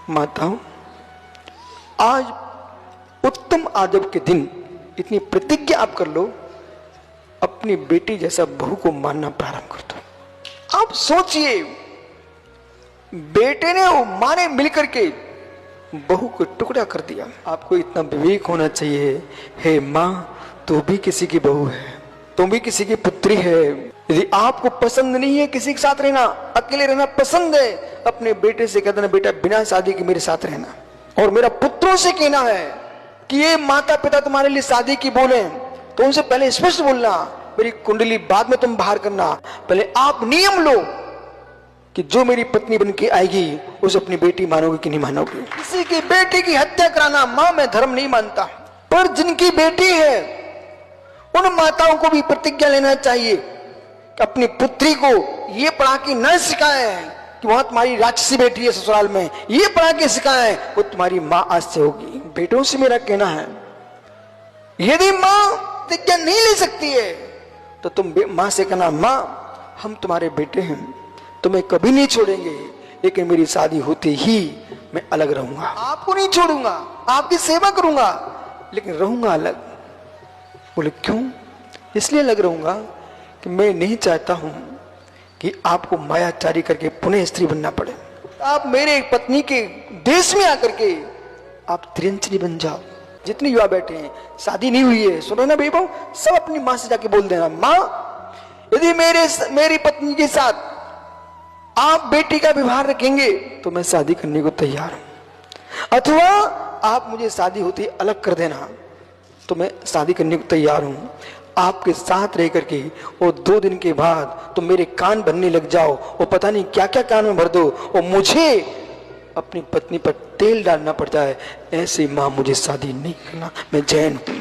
माताओं, आज उत्तम आदब के दिन इतनी प्रतिज्ञा आप कर लो, अपनी बेटी जैसा बहू को मानना प्रारंभ कर दो। आप सोचिए, बेटे ने और मां ने मिलकर के बहू को टुकड़ा कर दिया। आपको इतना विवेक होना चाहिए। हे मां, तू भी किसी की बहू है, तुम भी किसी की पुत्री है। यदि आपको पसंद नहीं है किसी के साथ रहना, अकेले रहना पसंद है, अपने बेटे से कह देना, बेटा बिना शादी के मेरे साथ रहना। और मेरा पुत्रों से कहना है कि ये माता पिता तुम्हारे लिए शादी की बोले तो उनसे पहले स्पष्ट बोलना, मेरी कुंडली बाद में तुम बाहर करना। पहले आप नियम लो कि जो मेरी पत्नी बन के आएगी उसे अपनी बेटी मानोगे कि नहीं मानोगे। किसी की बेटी की हत्या कराना मां मैं धर्म नहीं मानता, पर जिनकी बेटी है उन माताओं को भी प्रतिज्ञा लेना चाहिए कि अपनी पुत्री को ये पढ़ा के न सिखाए कि वहां तुम्हारी राक्षसी बेटी है ससुराल में, ये पढ़ा के सिखाए वो तुम्हारी मां आज से होगी। बेटों से मेरा कहना है, यदि मां प्रतिज्ञा नहीं ले सकती है तो तुम मां से कहना, मां हम तुम्हारे बेटे हैं, तुम्हें कभी नहीं छोड़ेंगे, लेकिन मेरी शादी होते ही मैं अलग रहूंगा। आपको नहीं छोड़ूंगा, आपकी सेवा करूंगा, लेकिन रहूंगा अलग। बोले क्यों? इसलिए अलग रहूंगा कि मैं नहीं चाहता हूं कि आपको मायाचारी करके पुनः स्त्री बनना पड़े। आप मेरे पत्नी के देश में आकर के आप त्रियंचनी बन जाओ। जितने युवा बैठे हैं, शादी नहीं हुई है, सुनो ना बेबो, सब अपनी मां से जाके बोल देना, मां यदि मेरी पत्नी के साथ आप बेटी का व्यवहार रखेंगे तो मैं शादी करने को तैयार हूं, अथवा आप मुझे शादी होती अलग कर देना तो मैं शादी करने को तैयार हूं। आपके साथ रह करके और 2 दिन के बाद तो मेरे कान भरने लग जाओ और पता नहीं क्या क्या कान में भर दो और मुझे अपनी पत्नी पर तेल डालना पड़ता है। ऐसी मां मुझे शादी नहीं करना, मैं जैन हूं।